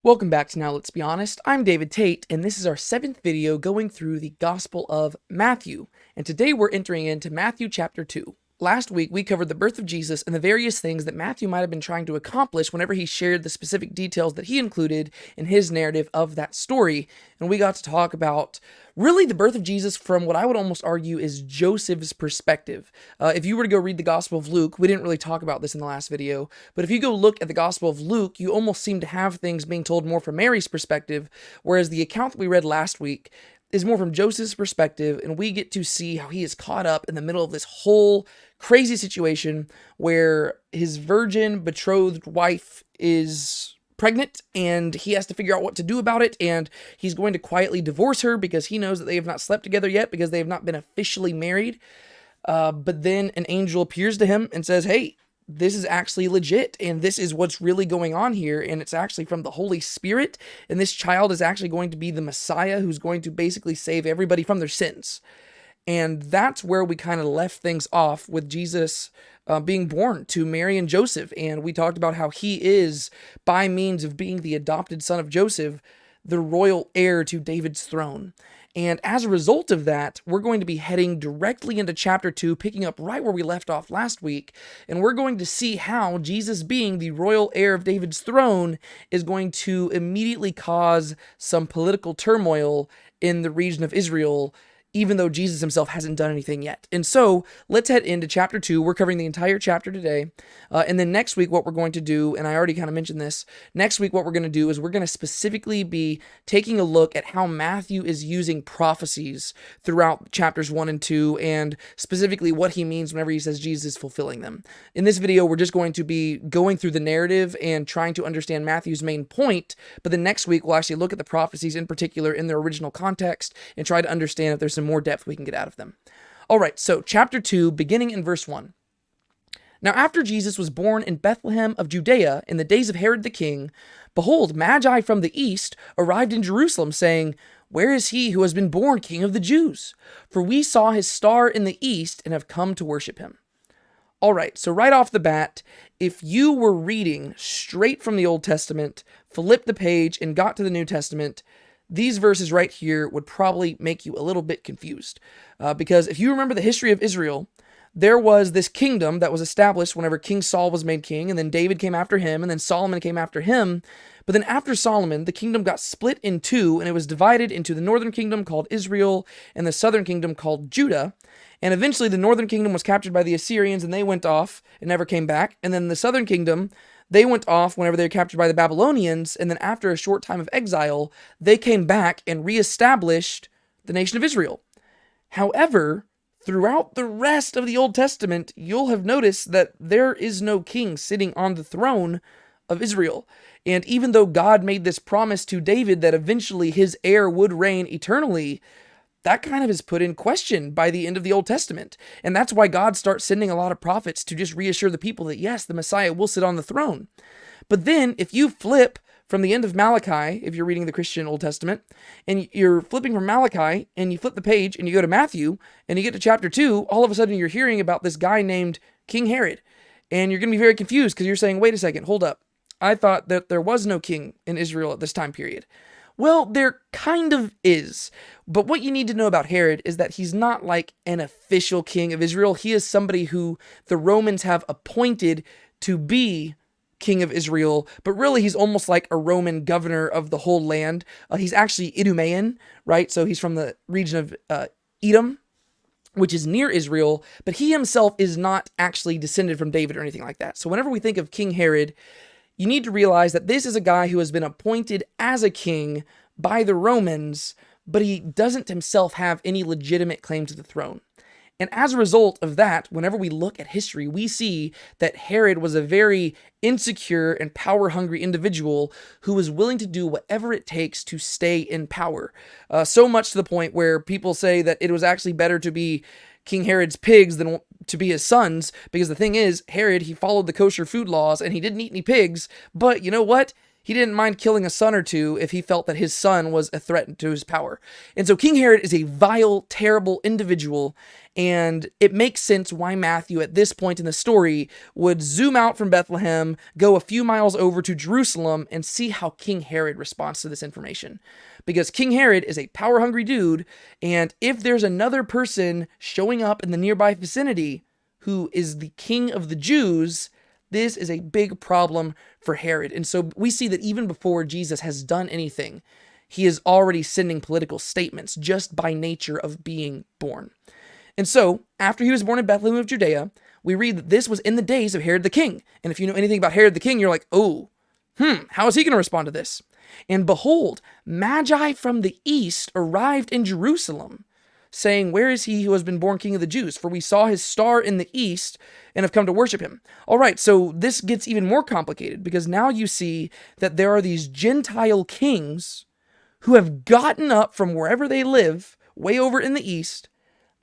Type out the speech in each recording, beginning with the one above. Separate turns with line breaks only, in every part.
Welcome back to Now Let's Be Honest. I'm David Tate, and this is our 7th video going through the Gospel of Matthew. And today we're entering into Matthew chapter 2. Last week we covered the birth of Jesus and the various things that Matthew might have been trying to accomplish whenever he shared the specific details that he included in his narrative of that story. And we got to talk about really the birth of Jesus from what I would almost argue is Joseph's perspective. If you were to go read the Gospel of Luke, we didn't really talk about this in the last video, but if you go look at the Gospel of Luke, you almost seem to have things being told more from Mary's perspective, whereas the account that we read last week is more from Joseph's perspective, and we get to see how he is caught up in the middle of this whole crazy situation where his virgin betrothed wife is pregnant and he has to figure out what to do about it, and he's going to quietly divorce her because he knows that they have not slept together yet because they have not been officially married. But then an angel appears to him and says, hey, this is actually legit, and this is what's really going on here, and it's actually from the Holy Spirit, and this child is actually going to be the Messiah who's going to basically save everybody from their sins. And that's where we kind of left things off with Jesus being born to Mary and Joseph, and we talked about how he is, by means of being the adopted son of Joseph, the royal heir to David's throne. And as a result of that, we're going to be heading directly into chapter 2, picking up right where we left off last week, and we're going to see how Jesus, being the royal heir of David's throne, is going to immediately cause some political turmoil in the region of Israel, even though Jesus himself hasn't done anything yet. And so let's head into chapter 2. We're covering the entire chapter today. And then next week, what we're going to do, and I already kind of mentioned this, next week what we're going to do is we're going to specifically be taking a look at how Matthew is using prophecies throughout chapters 1 and 2, and specifically what he means whenever he says Jesus is fulfilling them. In this video, we're just going to be going through the narrative and trying to understand Matthew's main point, but then next week we'll actually look at the prophecies in particular in their original context and try to understand if there's some more depth we can get out of them. All right, so chapter 2, beginning in verse 1. Now after Jesus was born in Bethlehem of Judea in the days of Herod the king, behold, Magi from the east arrived in Jerusalem, saying, where is he who has been born King of the Jews? For we saw his star in the east and have come to worship him. All right, so right off the bat, if you were reading straight from the Old Testament, flipped the page and got to the New Testament, these verses right here would probably make you a little bit confused. Because if you remember the history of Israel, there was this kingdom that was established whenever King Saul was made king, and then David came after him, and then Solomon came after him. But then after Solomon, the kingdom got split in two, and it was divided into the northern kingdom called Israel and the southern kingdom called Judah. And eventually the northern kingdom was captured by the Assyrians, and they went off and never came back. And then the southern kingdom, they went off whenever they were captured by the Babylonians, and then after a short time of exile, they came back and reestablished the nation of Israel. However, throughout the rest of the Old Testament, you'll have noticed that there is no king sitting on the throne of Israel. And even though God made this promise to David that eventually his heir would reign eternally, that kind of is put in question by the end of the Old Testament. And that's why God starts sending a lot of prophets to just reassure the people that yes, the Messiah will sit on the throne. But then if you flip from the end of Malachi, if you're reading the Christian Old Testament, and you're flipping from Malachi, and you flip the page, and you go to Matthew, and you get to chapter 2, all of a sudden you're hearing about this guy named King Herod. And you're going to be very confused because you're saying, wait a second, hold up. I thought that there was no king in Israel at this time period. Well, there kind of is. But what you need to know about Herod is that he's not like an official king of Israel. He is somebody who the Romans have appointed to be king of Israel, but really he's almost like a Roman governor of the whole land. He's actually Idumean, right? So he's from the region of Edom, which is near Israel, but he himself is not actually descended from David or anything like that. So whenever we think of King Herod, you need to realize that this is a guy who has been appointed as a king by the Romans, but he doesn't himself have any legitimate claim to the throne. And as a result of that, whenever we look at history, we see that Herod was a very insecure and power-hungry individual who was willing to do whatever it takes to stay in power. So much to the point where people say that it was actually better to be King Herod's pigs than to be his sons, because the thing is, Herod, he followed the kosher food laws and he didn't eat any pigs, but you know what? He didn't mind killing a son or two if he felt that his son was a threat to his power. And so King Herod is a vile, terrible individual, and it makes sense why Matthew, at this point in the story, would zoom out from Bethlehem, go a few miles over to Jerusalem, and see how King Herod responds to this information. Because King Herod is a power-hungry dude, and if there's another person showing up in the nearby vicinity who is the king of the Jews, this is a big problem for Herod. And so we see that even before Jesus has done anything, he is already sending political statements just by nature of being born. And so, after he was born in Bethlehem of Judea, we read that this was in the days of Herod the king. And if you know anything about Herod the king, you're like, how is he going to respond to this? And behold, Magi from the east arrived in Jerusalem, saying, "Where is he who has been born king of the Jews? For we saw his star in the east and have come to worship him." All right, so this gets even more complicated, because now you see that there are these Gentile kings who have gotten up from wherever they live, way over in the east.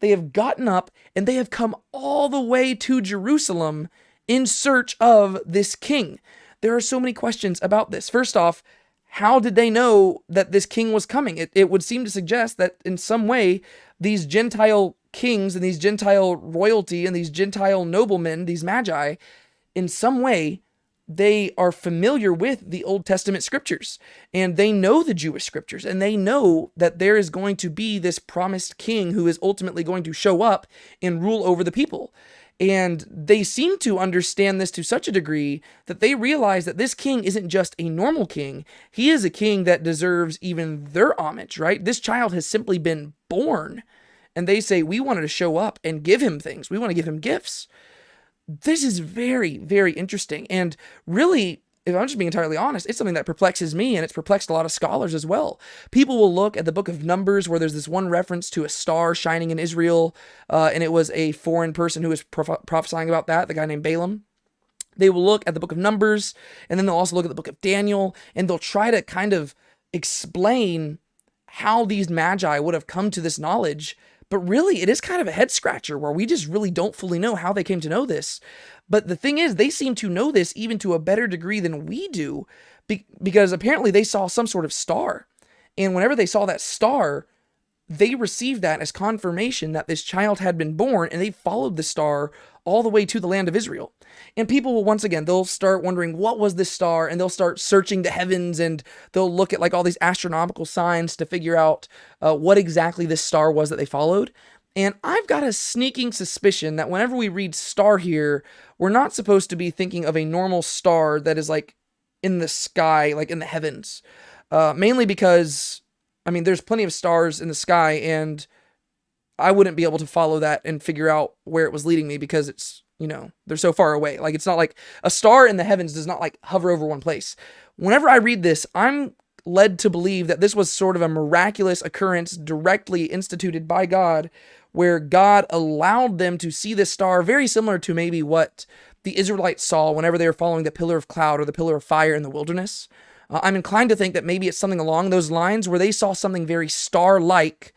They have gotten up and they have come all the way to Jerusalem in search of this king. There are so many questions about this. First off, how did they know that this king was coming? It would seem to suggest that in some way, these Gentile kings and these Gentile royalty and these Gentile noblemen, these magi, in some way, they are familiar with the Old Testament scriptures, and they know the Jewish scriptures, and they know that there is going to be this promised king who is ultimately going to show up and rule over the people. And they seem to understand this to such a degree that they realize that this king isn't just a normal king. He is a king that deserves even their homage, right? This child has simply been born, and they say, we wanted to show up and give him things. We want to give him gifts. This is very, very interesting. And really, if I'm just being entirely honest, it's something that perplexes me, and it's perplexed a lot of scholars as well. People will look at the book of Numbers, where there's this one reference to a star shining in Israel, and it was a foreign person who was prophesying about that, the guy named Balaam. They will look at the book of Numbers, and then they'll also look at the book of Daniel, and they'll try to kind of explain how these magi would have come to this knowledge. But really, it is kind of a head scratcher where we just really don't fully know how they came to know this. But the thing is, they seem to know this even to a better degree than we do, because apparently they saw some sort of star. And whenever they saw that star, they received that as confirmation that this child had been born, and they followed the star all the way to the land of Israel. And people will, once again, they'll start wondering, what was this star? And they'll start searching the heavens, and they'll look at like all these astronomical signs to figure out what exactly this star was that they followed. And I've got a sneaking suspicion that whenever we read star here, we're not supposed to be thinking of a normal star that is like in the sky, like in the heavens. Mainly because, I mean, there's plenty of stars in the sky, and I wouldn't be able to follow that and figure out where it was leading me, because it's, they're so far away. Like, it's not like a star in the heavens does not like hover over one place. Whenever I read this, I'm led to believe that this was sort of a miraculous occurrence directly instituted by God, where God allowed them to see this star, very similar to maybe what the Israelites saw whenever they were following the pillar of cloud or the pillar of fire in the wilderness. I'm inclined to think that maybe it's something along those lines, where they saw something very star-like,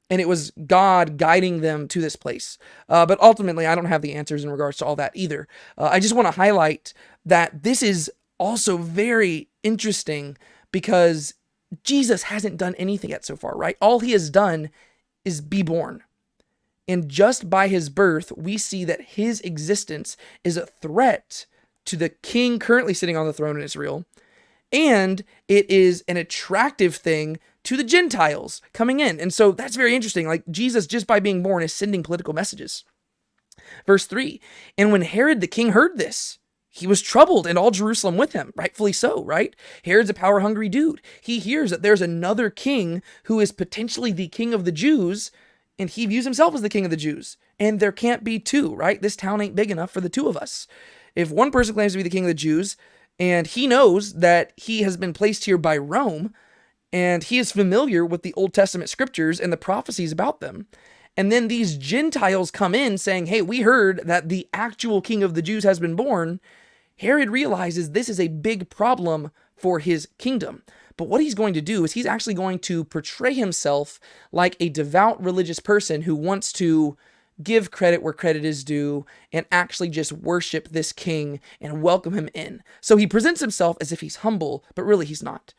and it was God guiding them to this place. But ultimately, I don't have the answers in regards to all that either. I just want to highlight that this is also very interesting, because Jesus hasn't done anything yet so far, right? All he has done is be born. And just by his birth, we see that his existence is a threat to the king currently sitting on the throne in Israel. And it is an attractive thing to the Gentiles coming in. And so that's very interesting. Like, Jesus, just by being born, is sending political messages. Verse 3, "And when Herod the king heard this, he was troubled, and all Jerusalem with him," rightfully so, right? Herod's a power-hungry dude. He hears that there's another king who is potentially the king of the Jews, and he views himself as the king of the Jews. And there can't be two, right? This town ain't big enough for the two of us. If one person claims to be the king of the Jews, and he knows that he has been placed here by Rome, and he is familiar with the Old Testament scriptures and the prophecies about them, and then these Gentiles come in saying, "Hey, we heard that the actual king of the Jews has been born," Herod realizes this is a big problem for his kingdom. But what he's going to do is he's actually going to portray himself like a devout religious person who wants to give credit where credit is due, and actually just worship this king and welcome him in. So he presents himself as if he's humble, but really he's not.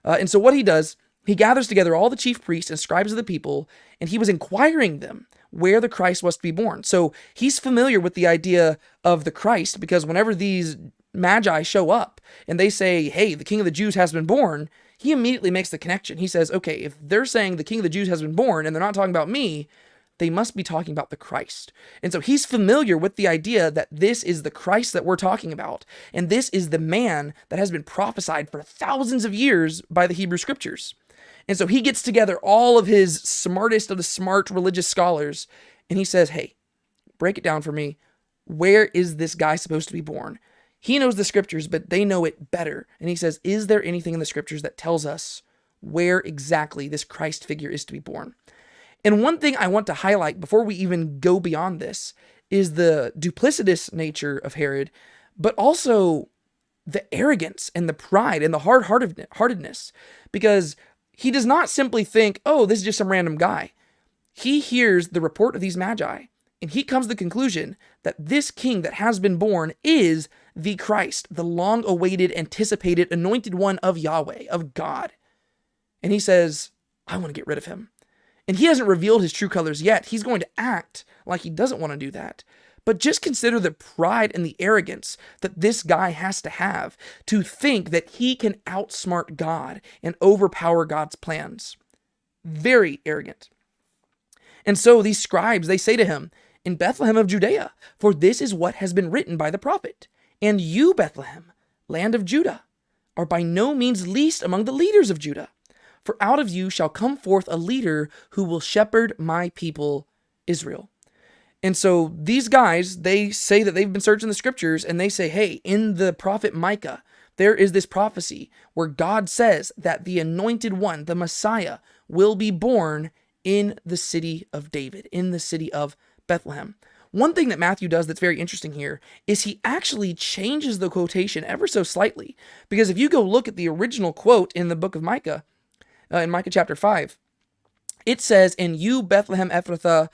And so what he does, he gathers together all the chief priests and scribes of the people, and he was inquiring them where the Christ was to be born. So he's familiar with the idea of the Christ, because whenever these magi show up and they say, hey, the king of the Jews has been born, he immediately makes the connection. He says, okay, if they're saying the king of the Jews has been born and they're not talking about me, they must be talking about the Christ. And so he's familiar with the idea that this is the Christ that we're talking about. And this is the man that has been prophesied for thousands of years by the Hebrew scriptures. And so he gets together all of his smartest of the smart religious scholars, and he says, hey, break it down for me. Where is this guy supposed to be born? He knows the scriptures, but they know it better. And he says, is there anything in the scriptures that tells us where exactly this Christ figure is to be born? And one thing I want to highlight before we even go beyond this is the duplicitous nature of Herod, but also the arrogance and the pride and the hard-heartedness, because he does not simply think, oh, this is just some random guy. He hears the report of these magi, and he comes to the conclusion that this king that has been born is the Christ, the long-awaited, anticipated, anointed one of Yahweh, of God. And he says, I want to get rid of him. And he hasn't revealed his true colors yet. He's going to act like he doesn't want to do that. But just consider the pride and the arrogance that this guy has to have to think that he can outsmart God and overpower God's plans. Very arrogant. And so these scribes, they say to him, in Bethlehem of Judea, for this is what has been written by the prophet. And you, Bethlehem, land of Judah, are by no means least among the leaders of Judah. For out of you shall come forth a leader who will shepherd my people, Israel. And so these guys, they say that they've been searching the scriptures, and they say, hey, in the prophet Micah, there is this prophecy where God says that the anointed one, the Messiah, will be born in the city of David, in the city of Bethlehem. One thing that Matthew does that's very interesting here is he actually changes the quotation ever so slightly. Because if you go look at the original quote in the book of Micah, in Micah chapter 5, it says, and you, Bethlehem Ephrathah,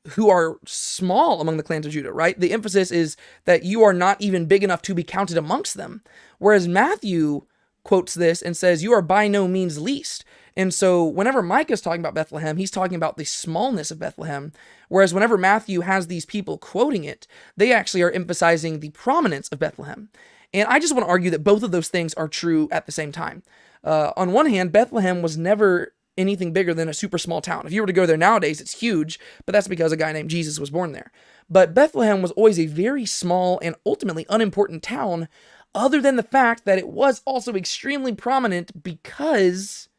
who are small among the clans of Judah, right? The emphasis is that you are not even big enough to be counted amongst them. Whereas Matthew quotes this and says, you are by no means least. And so whenever Micah's talking about Bethlehem, he's talking about the smallness of Bethlehem. Whereas whenever Matthew has these people quoting it, they actually are emphasizing the prominence of Bethlehem. And I just want to argue that both of those things are true at the same time. On one hand, Bethlehem was never anything bigger than a super small town. If you were to go there nowadays, it's huge, but that's because a guy named Jesus was born there. But Bethlehem was always a very small and ultimately unimportant town, other than the fact that it was also extremely prominent because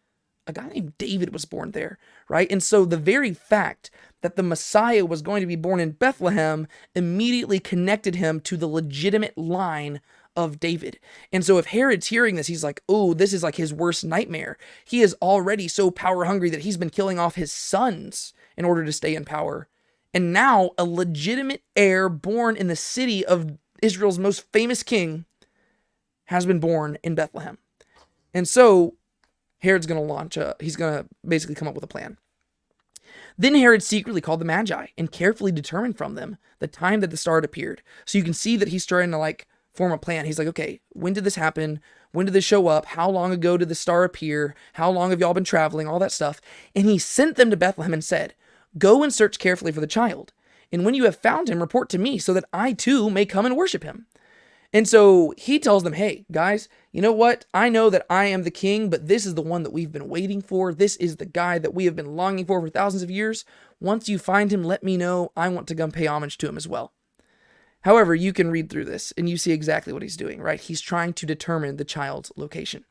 a guy named David was born there, right? And so the very fact that the Messiah was going to be born in Bethlehem immediately connected him to the legitimate line of David. And so if Herod's hearing this, he's like, oh, this is like his worst nightmare. He is already so power hungry that he's been killing off his sons in order to stay in power. And now a legitimate heir born in the city of Israel's most famous king has been born in Bethlehem. And so Herod's going to he's going to basically come up with a plan. Then Herod secretly called the Magi and carefully determined from them the time that the star had appeared. So you can see that he's trying to form a plan. He's like, okay, when did this happen? When did this show up? How long ago did the star appear? How long have y'all been traveling? All that stuff. And he sent them to Bethlehem and said, go and search carefully for the child. And when you have found him, report to me so that I too may come and worship him. And so he tells them, hey, guys, you know what? I know that I am the king, but this is the one that we've been waiting for. This is the guy that we have been longing for thousands of years. Once you find him, let me know. I want to come pay homage to him as well. However, you can read through this and you see exactly what he's doing, right? He's trying to determine the child's location.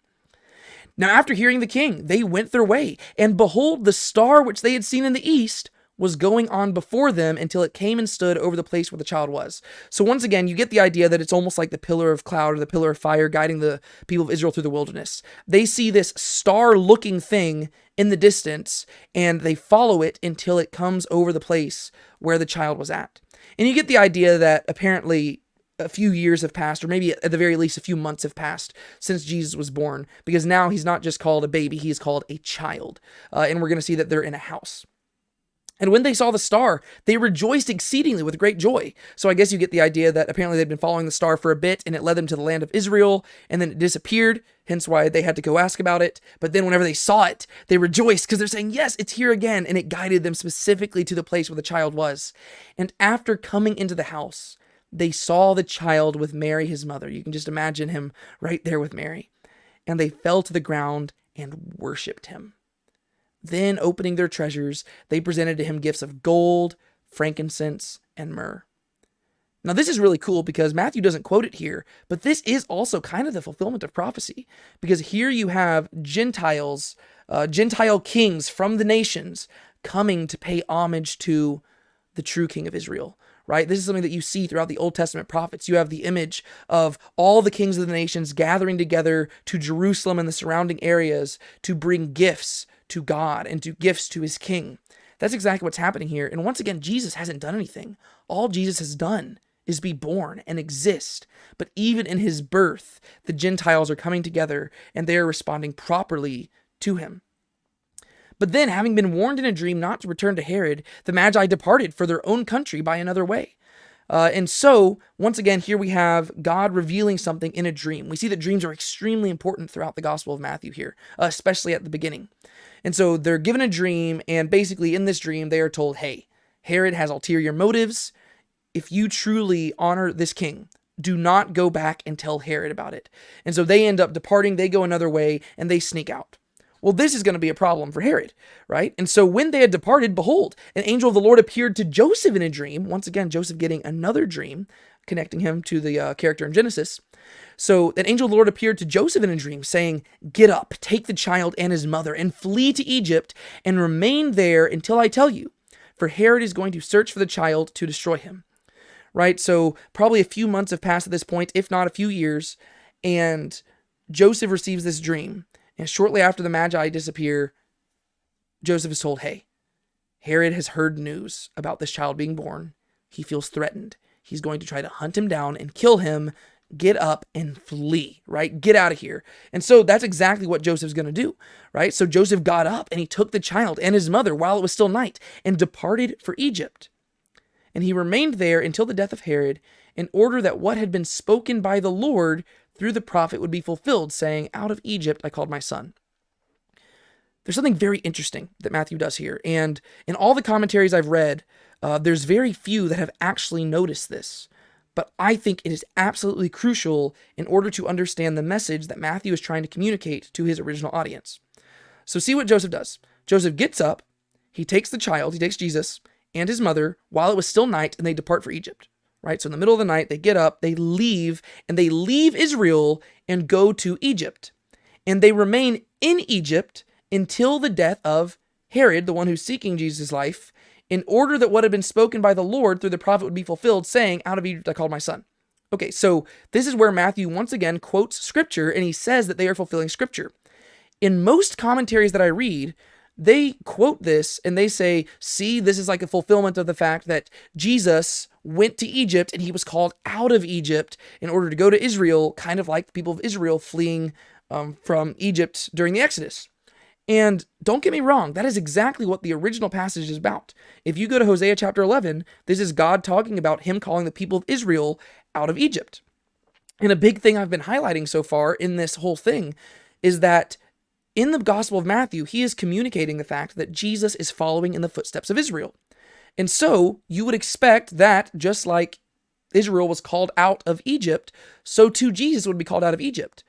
Now, after hearing the king, they went their way, and behold, the star which they had seen in the east was going on before them until it came and stood over the place where the child was. So once again, you get the idea that it's almost like the pillar of cloud or the pillar of fire guiding the people of Israel through the wilderness. They see this star-looking thing in the distance, and they follow it until it comes over the place where the child was at. And you get the idea that apparently a few years have passed, or maybe at the very least a few months have passed since Jesus was born, because now he's not just called a baby, he is called a child. And we're going to see that they're in a house. And when they saw the star, they rejoiced exceedingly with great joy. So I guess you get the idea that apparently they'd been following the star for a bit, and it led them to the land of Israel, and then it disappeared, hence why they had to go ask about it. But then whenever they saw it, they rejoiced because they're saying, yes, it's here again, and it guided them specifically to the place where the child was. And after coming into the house, they saw the child with Mary, his mother. You can just imagine him right there with Mary. And they fell to the ground and worshipped him. Then, opening their treasures, they presented to him gifts of gold, frankincense, and myrrh. Now, this is really cool because Matthew doesn't quote it here, but this is also kind of the fulfillment of prophecy, because here you have Gentiles, Gentile kings from the nations coming to pay homage to the true King of Israel. Right? This is something that you see throughout the Old Testament prophets. You have the image of all the kings of the nations gathering together to Jerusalem and the surrounding areas to bring gifts to God and to gifts to his king. That's exactly what's happening here. And once again, Jesus hasn't done anything. All Jesus has done is be born and exist. But even in his birth, the Gentiles are coming together and they are responding properly to him. But then, having been warned in a dream not to return to Herod, the Magi departed for their own country by another way. And so, once again, here we have God revealing something in a dream. We see that dreams are extremely important throughout the Gospel of Matthew here, especially at the beginning. And so they're given a dream, and basically in this dream, they are told, hey, Herod has ulterior motives. If you truly honor this king, do not go back and tell Herod about it. And so they end up departing, they go another way, and they sneak out. Well, this is going to be a problem for Herod, right? And so when they had departed, behold, an angel of the Lord appeared to Joseph in a dream. Once again, Joseph getting another dream, connecting him to the character in Genesis. So an angel of the Lord appeared to Joseph in a dream, saying, get up, take the child and his mother, and flee to Egypt, and remain there until I tell you. For Herod is going to search for the child to destroy him. Right? So probably a few months have passed at this point, if not a few years, and Joseph receives this dream. And shortly after the Magi disappear, Joseph is told, hey, Herod has heard news about this child being born. He feels threatened. He's going to try to hunt him down and kill him. Get up and flee, right? Get out of here. And so that's exactly what Joseph's going to do, right? So Joseph got up and he took the child and his mother while it was still night and departed for Egypt. And he remained there until the death of Herod, in order that what had been spoken by the Lord through the prophet would be fulfilled, saying, out of Egypt I called my son. There's something very interesting that Matthew does here. And in all the commentaries I've read, there's very few that have actually noticed this. But I think it is absolutely crucial in order to understand the message that Matthew is trying to communicate to his original audience. So see what Joseph does. Joseph gets up, he takes the child, he takes Jesus and his mother while it was still night, and they depart for Egypt. Right? So in the middle of the night, they get up, they leave Israel and go to Egypt. And they remain in Egypt until the death of Herod, the one who's seeking Jesus' life, in order that what had been spoken by the Lord through the prophet would be fulfilled, saying, out of Egypt I called my son. Okay, so this is where Matthew once again quotes scripture, and he says that they are fulfilling scripture. In most commentaries that I read, they quote this and they say, see, this is like a fulfillment of the fact that Jesus went to Egypt and he was called out of Egypt in order to go to Israel, kind of like the people of Israel fleeing from Egypt during the Exodus. And don't get me wrong, that is exactly what the original passage is about. If you go to Hosea chapter 11, this is God talking about him calling the people of Israel out of Egypt. And a big thing I've been highlighting so far in this whole thing is that in the Gospel of Matthew, he is communicating the fact that Jesus is following in the footsteps of Israel. And so you would expect that just like Israel was called out of Egypt, so too Jesus would be called out of Egypt.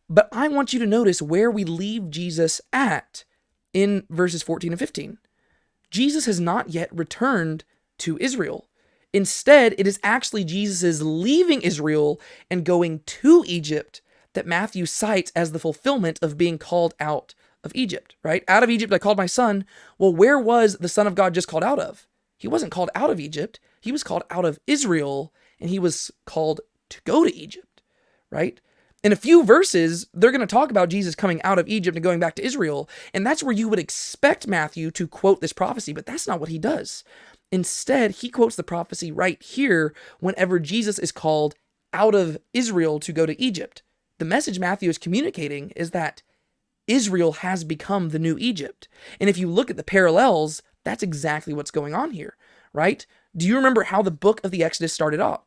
But I want you to notice where we leave Jesus at in verses 14 and 15. Jesus has not yet returned to Israel. Instead, it is actually Jesus' leaving Israel and going to Egypt that Matthew cites as the fulfillment of being called out of Egypt, right? Out of Egypt I called my son. Well, where was the Son of God just called out of? He wasn't called out of Egypt. He was called out of Israel, and he was called to go to Egypt, right? In a few verses, they're going to talk about Jesus coming out of Egypt and going back to Israel, and that's where you would expect Matthew to quote this prophecy, but that's not what he does. Instead, he quotes the prophecy right here whenever Jesus is called out of Israel to go to Egypt. The message Matthew is communicating is that Israel has become the new Egypt. And if you look at the parallels, That's exactly what's going on here, right? Do you remember how the book of the Exodus started out?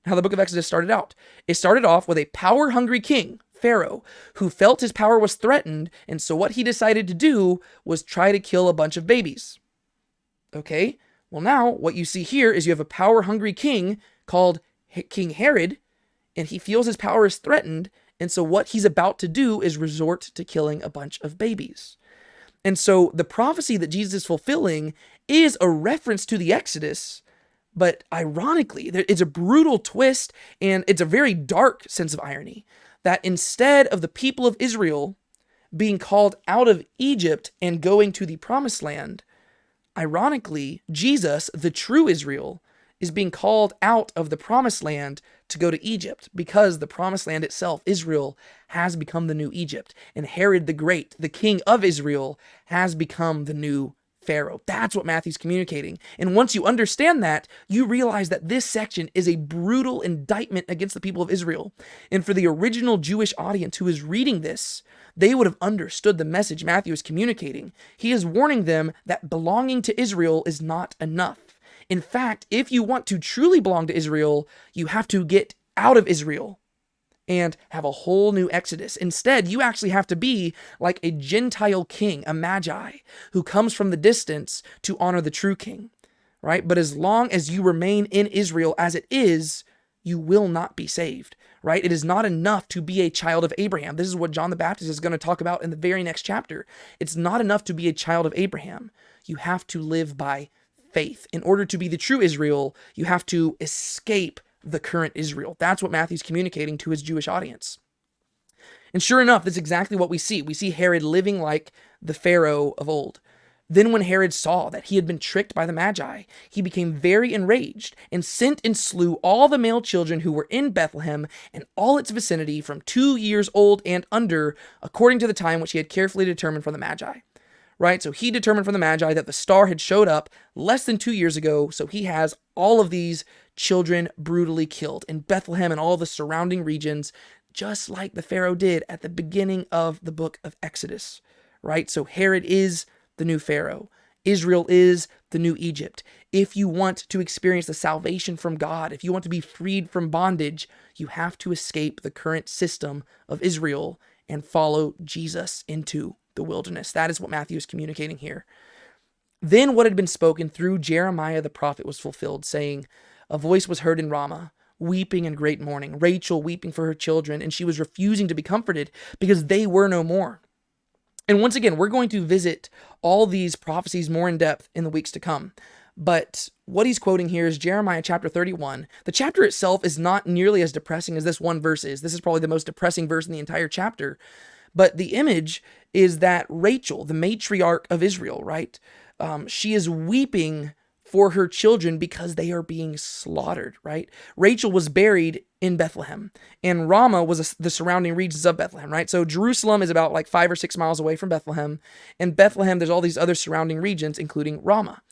It started off with a power-hungry king, Pharaoh, who felt his power was threatened, and so what he decided to do was try to kill a bunch of babies. Okay, well now what you see here is you have a power-hungry king called King Herod, and he feels his power is threatened, and so what he's about to do is resort to killing a bunch of babies. And so the prophecy that Jesus is fulfilling is a reference to the Exodus, but ironically, it's a brutal twist, and it's a very dark sense of irony, that instead of the people of Israel being called out of Egypt and going to the promised land, ironically, Jesus, the true Israel, is being called out of the promised land to go to Egypt, because the promised land itself, Israel, has become the new Egypt. And Herod the Great, the king of Israel, has become the new Pharaoh. That's what Matthew's communicating. And once you understand that, you realize that this section is a brutal indictment against the people of Israel. And for the original Jewish audience who is reading this, they would have understood the message Matthew is communicating. He is warning them that belonging to Israel is not enough. In fact, if you want to truly belong to Israel, you have to get out of Israel and have a whole new exodus. Instead, you actually have to be like a Gentile king, a magi, who comes from the distance to honor the true king, right? But as long as you remain in Israel as it is, you will not be saved, right? It is not enough to be a child of Abraham. This is what John the Baptist is going to talk about in the very next chapter. It's not enough to be a child of Abraham. You have to live by faith. In order to be the true Israel, you have to escape the current Israel. That's what Matthew's communicating to his Jewish audience. And sure enough, that's exactly what we see. We see Herod living like the Pharaoh of old. Then when Herod saw that he had been tricked by the Magi, he became very enraged and sent and slew all the male children who were in Bethlehem and all its vicinity from 2 years old and under, according to the time which he had carefully determined for the Magi. Right? So he determined from the Magi that the star had showed up less than 2 years ago, so he has all of these children brutally killed in Bethlehem and all the surrounding regions, just like the Pharaoh did at the beginning of the book of Exodus, right? So Herod is the new Pharaoh. Israel is the new Egypt. If you want to experience the salvation from God, if you want to be freed from bondage, you have to escape the current system of Israel and follow Jesus into the wilderness. That is what Matthew is communicating here. Then what had been spoken through Jeremiah the prophet was fulfilled, saying, "A voice was heard in Ramah, weeping in great mourning, Rachel weeping for her children, and she was refusing to be comforted because they were no more." And once again, we're going to visit all these prophecies more in depth in the weeks to come. But what he's quoting here is Jeremiah chapter 31. The chapter itself is not nearly as depressing as this one verse is. This is probably the most depressing verse in the entire chapter. But the image is that Rachel, the matriarch of Israel, right? She is weeping for her children because they are being slaughtered, right? Rachel was buried in Bethlehem, and Ramah was the surrounding regions of Bethlehem, right? So Jerusalem is about like 5 or 6 miles away from Bethlehem, and Bethlehem, there's all these other surrounding regions, including Ramah.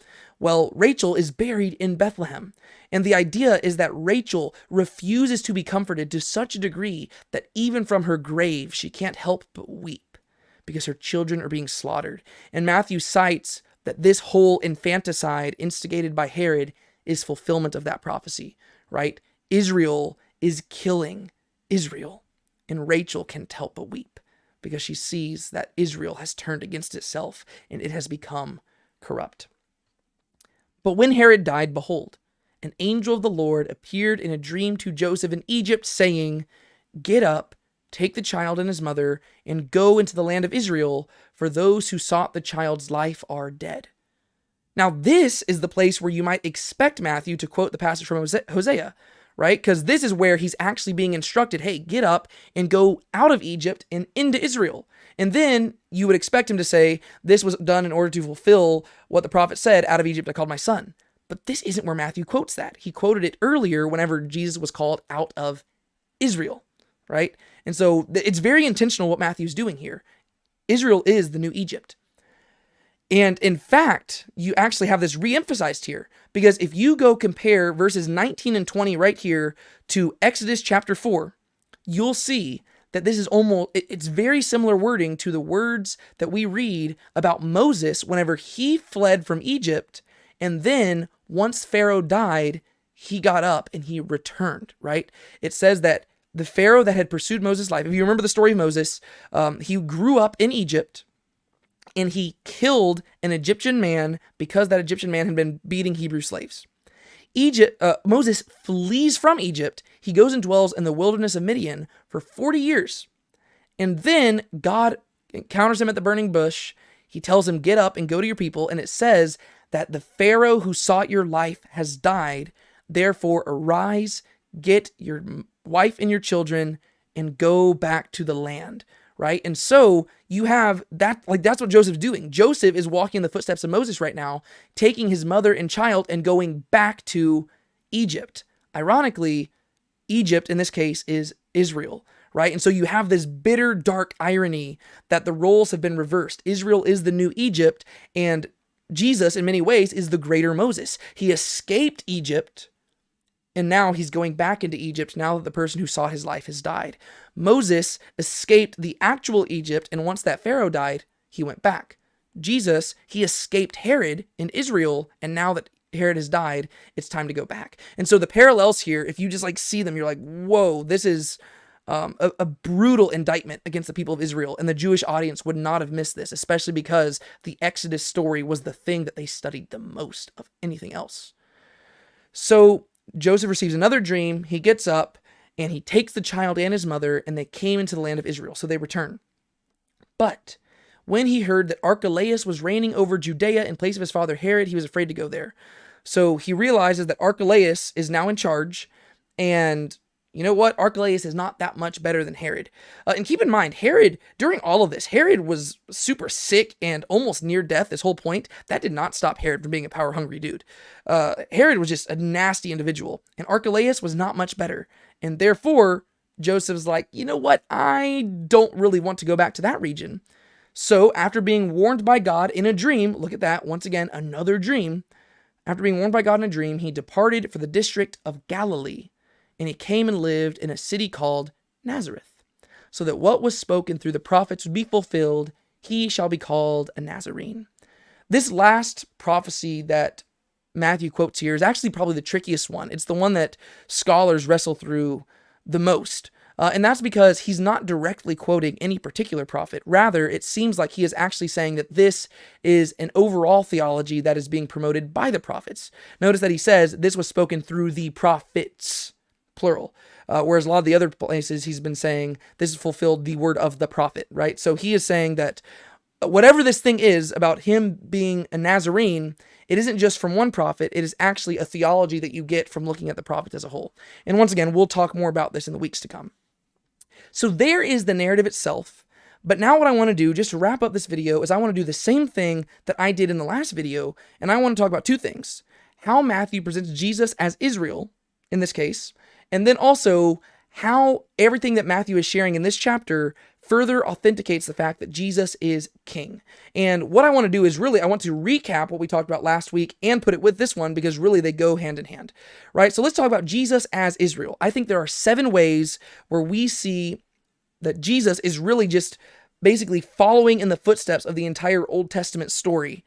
Well, Rachel is buried in Bethlehem, and the idea is that Rachel refuses to be comforted to such a degree that even from her grave, she can't help but weep because her children are being slaughtered. And Matthew cites that this whole infanticide instigated by Herod is fulfillment of that prophecy, right? Israel is killing Israel, and Rachel can't help but weep because she sees that Israel has turned against itself and it has become corrupt. But when Herod died, behold, an angel of the Lord appeared in a dream to Joseph in Egypt, saying, "Get up, take the child and his mother, and go into the land of Israel, for those who sought the child's life are dead." Now, this is the place where you might expect Matthew to quote the passage from Hosea, right? Because this is where he's actually being instructed, hey, get up and go out of Egypt and into Israel. And then you would expect him to say, this was done in order to fulfill what the prophet said, out of Egypt I called my son. But this isn't where Matthew quotes that. He quoted it earlier whenever Jesus was called out of Israel, right? And so it's very intentional what Matthew's doing here. Israel is the new Egypt. And in fact, you actually have this re-emphasized here, because if you go compare verses 19 and 20 right here to Exodus chapter 4, you'll see that this is it's very similar wording to the words that we read about Moses whenever he fled from Egypt, and then once Pharaoh died, he got up and he returned, right? It says that the Pharaoh that had pursued Moses' life, if you remember the story of Moses, he grew up in Egypt, and he killed an Egyptian man because that Egyptian man had been beating Hebrew slaves. Moses flees from Egypt. He goes and dwells in the wilderness of Midian for 40 years. And then God encounters him at the burning bush. He tells him, get up and go to your people. And it says that the Pharaoh who sought your life has died. Therefore, arise, get your wife and your children, and go back to the land. Right? And so you have that, that's what Joseph's doing. Joseph is walking in the footsteps of Moses right now, taking his mother and child and going back to Egypt. Ironically, Egypt in this case is Israel, right? And so you have this bitter, dark irony that the roles have been reversed. Israel is the new Egypt, and Jesus in many ways is the greater Moses. He escaped Egypt, and now he's going back into Egypt now that the person who sought his life has died. Moses escaped the actual Egypt, and once that Pharaoh died, he went back. Jesus, he escaped Herod in Israel, and now that Herod has died, it's time to go back. And so the parallels here, if you just see them, you're like, whoa, this is a brutal indictment against the people of Israel, and the Jewish audience would not have missed this, especially because the Exodus story was the thing that they studied the most of anything else. So Joseph receives another dream. He gets up and he takes the child and his mother, and they came into the land of Israel. So they return. But when he heard that Archelaus was reigning over Judea in place of his father Herod, he was afraid to go there. So he realizes that Archelaus is now in charge, and you know what? Archelaus is not that much better than Herod. And keep in mind, Herod, during all of this, Herod was super sick and almost near death this whole point. That did not stop Herod from being a power-hungry dude. Herod was just a nasty individual, and Archelaus was not much better. And therefore, Joseph's like, you know what? I don't really want to go back to that region. So after being warned by God in a dream, look at that, once again, another dream. After being warned by God in a dream, he departed for the district of Galilee, and he came and lived in a city called Nazareth, so that what was spoken through the prophets would be fulfilled, he shall be called a Nazarene. This last prophecy that Matthew quotes here is actually probably the trickiest one. It's the one that scholars wrestle through the most. And that's because he's not directly quoting any particular prophet. Rather, it seems like he is actually saying that this is an overall theology that is being promoted by the prophets. Notice that he says this was spoken through the prophets, plural. Whereas a lot of the other places he's been saying this is fulfilled the word of the prophet, right? So he is saying that whatever this thing is about him being a Nazarene, it isn't just from one prophet, it is actually a theology that you get from looking at the prophets as a whole. And once again, we'll talk more about this in the weeks to come. So there is the narrative itself. But now what I want to do, just to wrap up this video, is I want to do the same thing that I did in the last video, and I want to talk about two things. How Matthew presents Jesus as Israel, in this case, and then also how everything that Matthew is sharing in this chapter further authenticates the fact that Jesus is king. And what I want to do is really, I want to recap what we talked about last week and put it with this one, because really they go hand in hand, right? So let's talk about Jesus as Israel. I think there are 7 ways where we see that Jesus is really just basically following in the footsteps of the entire Old Testament story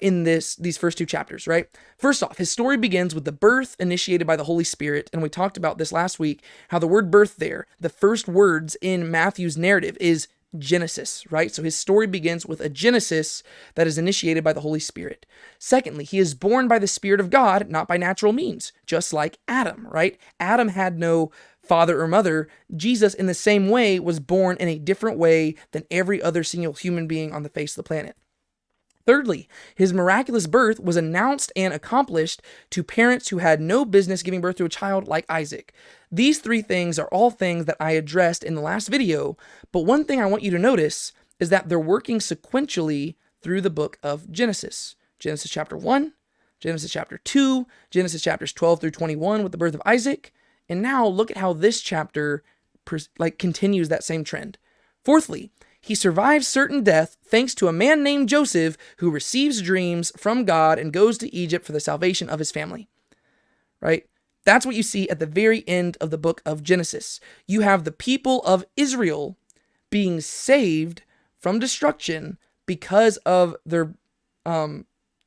in these first 2 chapters, right? First off, his story begins with the birth initiated by the Holy Spirit, and we talked about this last week, how the word birth there, the first words in Matthew's narrative is Genesis, right? So his story begins with a Genesis that is initiated by the Holy Spirit. Secondly, he is born by the Spirit of God, not by natural means, just like Adam, right? Adam had no father or mother. Jesus, in the same way, was born in a different way than every other single human being on the face of the planet. Thirdly, his miraculous birth was announced and accomplished to parents who had no business giving birth to a child like Isaac. These 3 things are all things that I addressed in the last video, but one thing I want you to notice is that they're working sequentially through the book of Genesis. Genesis chapter 1, Genesis chapter 2, Genesis chapters 12 through 21 with the birth of Isaac, and now look at how this chapter continues that same trend. Fourthly, he survives certain death thanks to a man named Joseph who receives dreams from God and goes to Egypt for the salvation of his family, right? That's what you see at the very end of the book of Genesis. You have the people of Israel being saved from destruction because of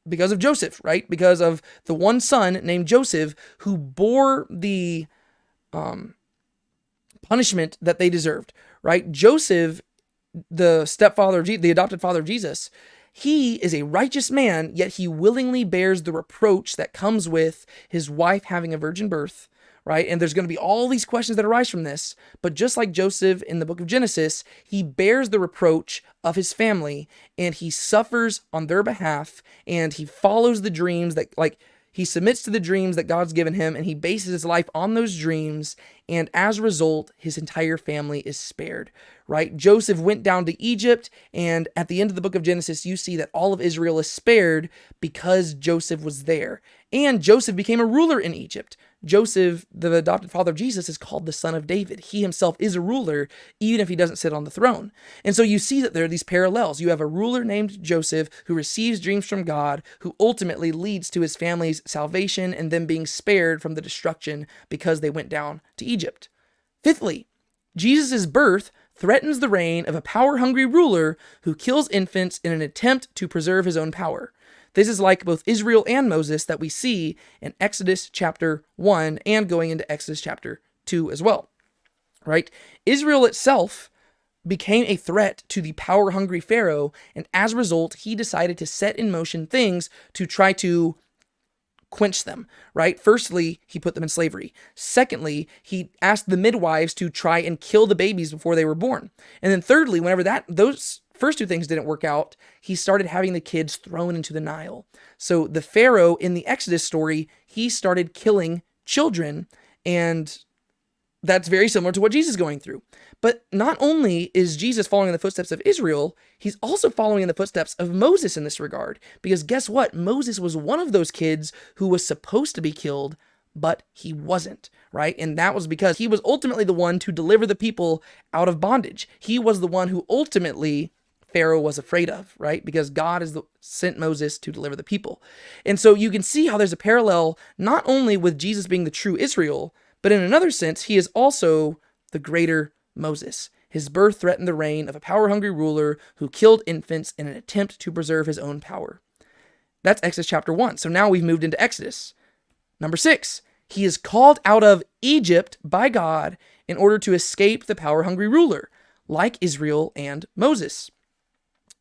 because of Joseph, right? Because of the one son named Joseph who bore the punishment that they deserved, right? Joseph, the stepfather, the adopted father of Jesus, he is a righteous man, yet he willingly bears the reproach that comes with his wife having a virgin birth, right? And there's going to be all these questions that arise from this, but just like Joseph in the book of Genesis, he bears the reproach of his family, and he suffers on their behalf, and he follows the dreams that, he submits to the dreams that God's given him, and he bases his life on those dreams, and as a result, his entire family is spared, right? Joseph went down to Egypt, and at the end of the book of Genesis, you see that all of Israel is spared because Joseph was there, and Joseph became a ruler in Egypt. Joseph, the adopted father of Jesus, is called the son of David. He himself is a ruler, even if he doesn't sit on the throne. And so you see that there are these parallels. You have a ruler named Joseph who receives dreams from God, who ultimately leads to his family's salvation and them being spared from the destruction because they went down to Egypt. Fifthly, Jesus' birth threatens the reign of a power-hungry ruler who kills infants in an attempt to preserve his own power. This is like both Israel and Moses that we see in Exodus chapter 1 and going into Exodus chapter 2 as well, right? Israel itself became a threat to the power-hungry Pharaoh, and as a result, he decided to set in motion things to try to quench them, right? Firstly, he put them in slavery. Secondly, he asked the midwives to try and kill the babies before they were born. And then thirdly, whenever those first two things didn't work out, he started having the kids thrown into the Nile. So the Pharaoh in the Exodus story, he started killing children, and that's very similar to what Jesus is going through. But not only is Jesus following in the footsteps of Israel, he's also following in the footsteps of Moses in this regard. Because guess what? Moses was one of those kids who was supposed to be killed, but he wasn't, right? And that was because he was ultimately the one to deliver the people out of bondage. He was the one who ultimately Pharaoh was afraid of, right? Because God sent Moses to deliver the people. And so you can see how there's a parallel not only with Jesus being the true Israel, but in another sense, he is also the greater Moses. His birth threatened the reign of a power-hungry ruler who killed infants in an attempt to preserve his own power. That's Exodus chapter 1. So now we've moved into Exodus. Number 6, he is called out of Egypt by God in order to escape the power-hungry ruler, like Israel and Moses.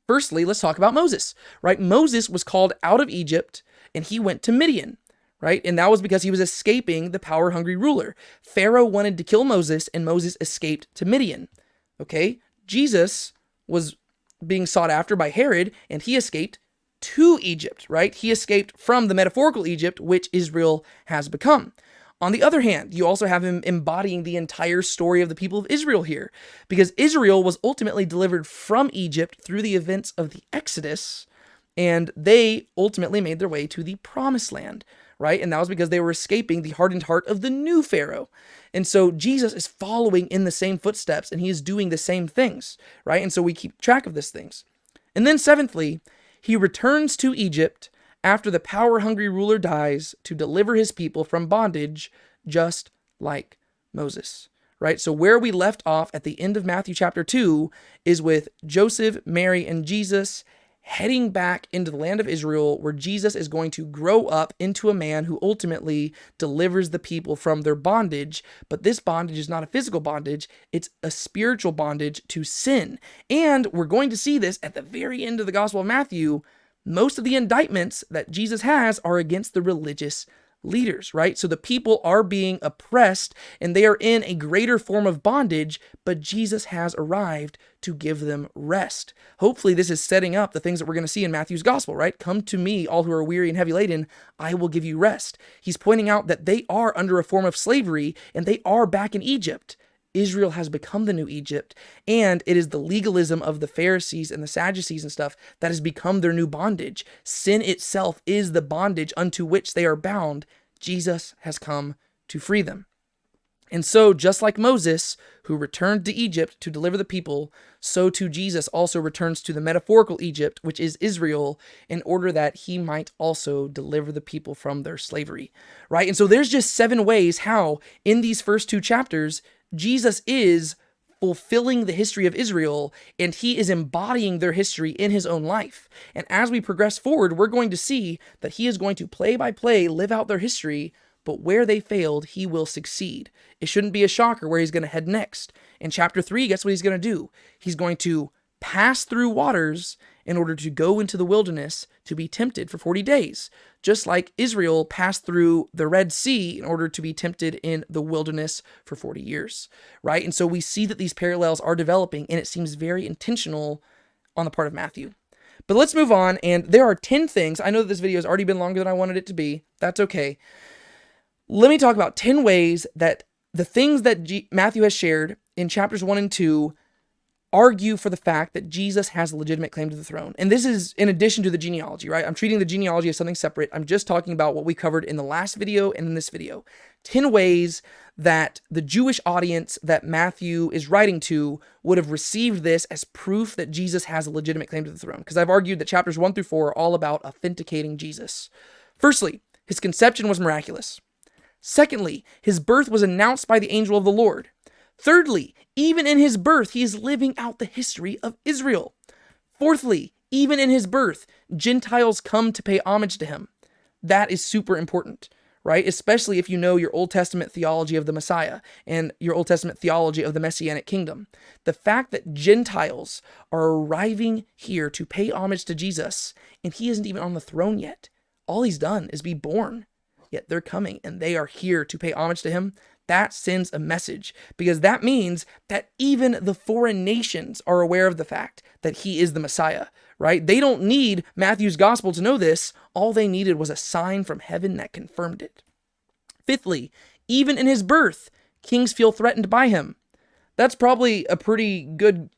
Firstly, let's talk about Moses, right? Moses was called out of Egypt, and he went to Midian, right? And that was because he was escaping the power-hungry ruler. Pharaoh wanted to kill Moses, and Moses escaped to Midian, okay? Jesus was being sought after by Herod, and he escaped to Egypt, right? He escaped from the metaphorical Egypt, which Israel has become. On the other hand, you also have him embodying the entire story of the people of Israel here, because Israel was ultimately delivered from Egypt through the events of the Exodus, and they ultimately made their way to the Promised Land, right? And that was because they were escaping the hardened heart of the new Pharaoh. And so Jesus is following in the same footsteps, and he is doing the same things, right? And so we keep track of these things. And then seventhly, he returns to Egypt after the power-hungry ruler dies to deliver his people from bondage, just like Moses, right? So where we left off at the end of Matthew chapter 2 is with Joseph, Mary, and Jesus heading back into the land of Israel, where Jesus is going to grow up into a man who ultimately delivers the people from their bondage. But this bondage is not a physical bondage, it's a spiritual bondage to sin. And we're going to see this at the very end of the Gospel of Matthew. Most of the indictments that Jesus has are against the religious leaders, right? So the people are being oppressed and they are in a greater form of bondage, but Jesus has arrived to give them rest. Hopefully this is setting up the things that we're going to see in Matthew's gospel, right? Come to me, all who are weary and heavy laden, I will give you rest. He's pointing out that they are under a form of slavery and they are back in Egypt. Israel has become the new Egypt, and it is the legalism of the Pharisees and the Sadducees and stuff that has become their new bondage. Sin itself is the bondage unto which they are bound. Jesus has come to free them. And so, just like Moses, who returned to Egypt to deliver the people, so too Jesus also returns to the metaphorical Egypt, which is Israel, in order that he might also deliver the people from their slavery, right? And so there's just 7 ways how, in these first 2 chapters, Jesus is fulfilling the history of Israel, and he is embodying their history in his own life. And as we progress forward, we're going to see that he is going to play by play live out their history, but where they failed, he will succeed. It shouldn't be a shocker where he's going to head next. In chapter 3, guess what he's going to do? He's going to pass through waters in order to go into the wilderness to be tempted for 40 days, just like Israel passed through the Red Sea in order to be tempted in the wilderness for 40 years, right? And so we see that these parallels are developing, and it seems very intentional on the part of Matthew. But let's move on, and there are 10 things. I know that this video has already been longer than I wanted it to be. That's okay. Let me talk about 10 ways that the things that Matthew has shared in chapters 1 and 2 argue for the fact that Jesus has a legitimate claim to the throne. And this is in addition to the genealogy, right? I'm treating the genealogy as something separate. I'm just talking about what we covered in the last video and in this video. 10 ways that the Jewish audience that Matthew is writing to would have received this as proof that Jesus has a legitimate claim to the throne. Because I've argued that chapters 1 through 4 are all about authenticating Jesus. Firstly, his conception was miraculous. Secondly, his birth was announced by the angel of the Lord. Thirdly, even in his birth, he is living out the history of Israel. Fourthly, even in his birth, Gentiles come to pay homage to him. That is super important, right? Especially if you know your Old Testament theology of the Messiah and your Old Testament theology of the Messianic kingdom. The fact that Gentiles are arriving here to pay homage to Jesus, and he isn't even on the throne yet. All he's done is be born. Yet they're coming and they are here to pay homage to him. That sends a message, because that means that even the foreign nations are aware of the fact that he is the Messiah, right? They don't need Matthew's gospel to know this. All they needed was a sign from heaven that confirmed it. Fifthly, even in his birth, kings feel threatened by him. That's probably a pretty good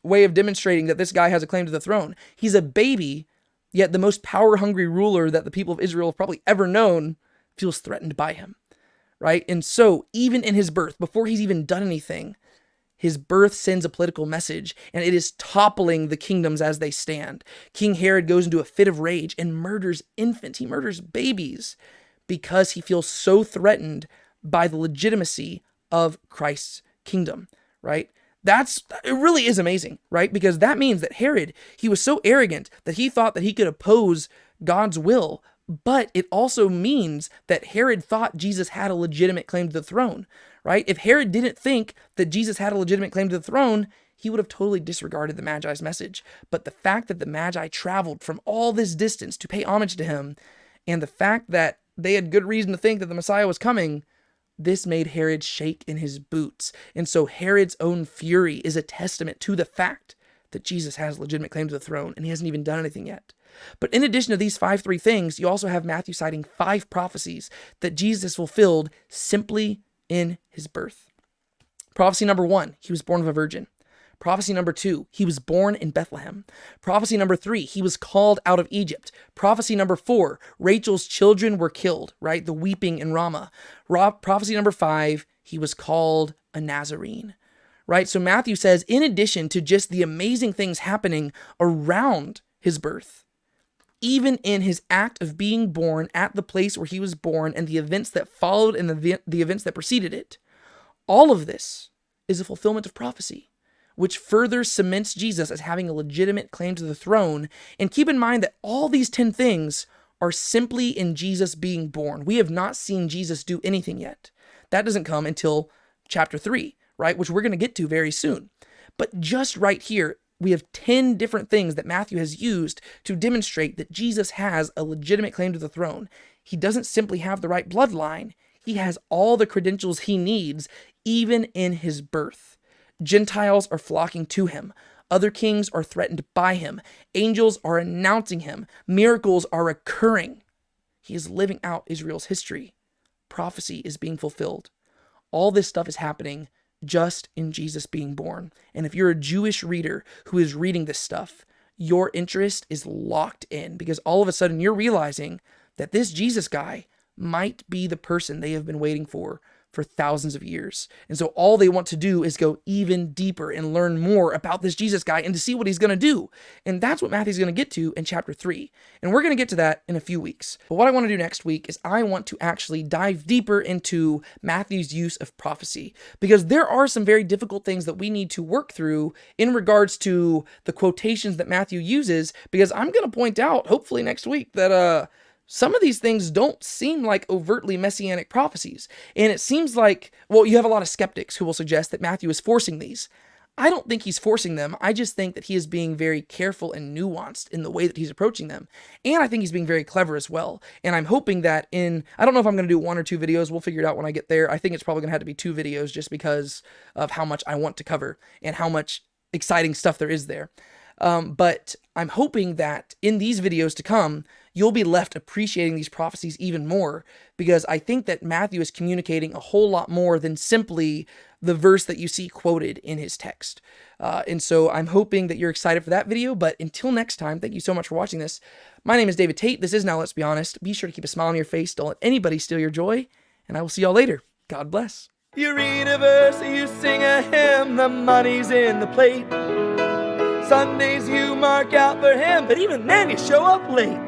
way of demonstrating that this guy has a claim to the throne. He's a baby, yet the most power-hungry ruler that the people of Israel have probably ever known feels threatened by him. Right? And so, even in his birth, before he's even done anything, his birth sends a political message, and it is toppling the kingdoms as they stand. King Herod goes into a fit of rage and murders infants. He murders babies because he feels so threatened by the legitimacy of Christ's kingdom, right? It really is amazing, right? Because that means that Herod, he was so arrogant that he thought that he could oppose God's will. But it also means that Herod thought Jesus had a legitimate claim to the throne, right? If Herod didn't think that Jesus had a legitimate claim to the throne, he would have totally disregarded the Magi's message. But the fact that the Magi traveled from all this distance to pay homage to him, and the fact that they had good reason to think that the Messiah was coming, this made Herod shake in his boots. And so Herod's own fury is a testament to the fact that Jesus has a legitimate claim to the throne, and he hasn't even done anything yet. But in addition to these 3 things, you also have Matthew citing 5 prophecies that Jesus fulfilled simply in his birth. Prophecy number 1, he was born of a virgin. Prophecy number 2, he was born in Bethlehem. Prophecy number 3, he was called out of Egypt. Prophecy number 4, Rachel's children were killed, right? The weeping in Ramah. Prophecy number 5, he was called a Nazarene. Right? So Matthew says, in addition to just the amazing things happening around his birth, even in his act of being born at the place where he was born and the events that followed and the events that preceded it, all of this is a fulfillment of prophecy, which further cements Jesus as having a legitimate claim to the throne. And keep in mind that all these 10 things are simply in Jesus being born. We have not seen Jesus do anything yet. That doesn't come until chapter 3, right? Which we're going to get to very soon. But just right here, we have 10 different things that Matthew has used to demonstrate that Jesus has a legitimate claim to the throne. He doesn't simply have the right bloodline. He has all the credentials he needs, even in his birth. Gentiles are flocking to him. Other kings are threatened by him. Angels are announcing him. Miracles are occurring. He is living out Israel's history. Prophecy is being fulfilled. All this stuff is happening just in Jesus being born. And if you're a Jewish reader who is reading this stuff, your interest is locked in, because all of a sudden you're realizing that this Jesus guy might be the person they have been waiting for for thousands of years. And so all they want to do is go even deeper and learn more about this Jesus guy and to see what he's going to do. And that's what Matthew's going to get to in chapter 3. And we're going to get to that in a few weeks. But what I want to do next week is I want to actually dive deeper into Matthew's use of prophecy, because there are some very difficult things that we need to work through in regards to the quotations that Matthew uses, because I'm going to point out, hopefully next week, that some of these things don't seem like overtly messianic prophecies. And it seems like, well, you have a lot of skeptics who will suggest that Matthew is forcing these. I don't think he's forcing them. I just think that he is being very careful and nuanced in the way that he's approaching them. And I think he's being very clever as well. And I'm hoping that I don't know if I'm going to do 1 or 2 videos. We'll figure it out when I get there. I think it's probably going to have to be 2 videos just because of how much I want to cover and how much exciting stuff there is there. But I'm hoping that in these videos to come, you'll be left appreciating these prophecies even more, because I think that Matthew is communicating a whole lot more than simply the verse that you see quoted in his text. And so I'm hoping that you're excited for that video. But until next time, thank you so much for watching this. My name is David Tate. This is Now Let's Be Honest. Be sure to keep a smile on your face. Don't let anybody steal your joy. And I will see y'all later. God bless.
You read a verse, you sing a hymn, the money's in the plate. Sundays you mark out for him, but even then you show up late.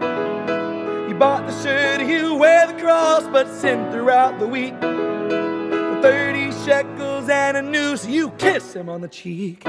You bought the shirt, you wear the cross, but sin throughout the week. For 30 shekels and a noose, you kiss him on the cheek.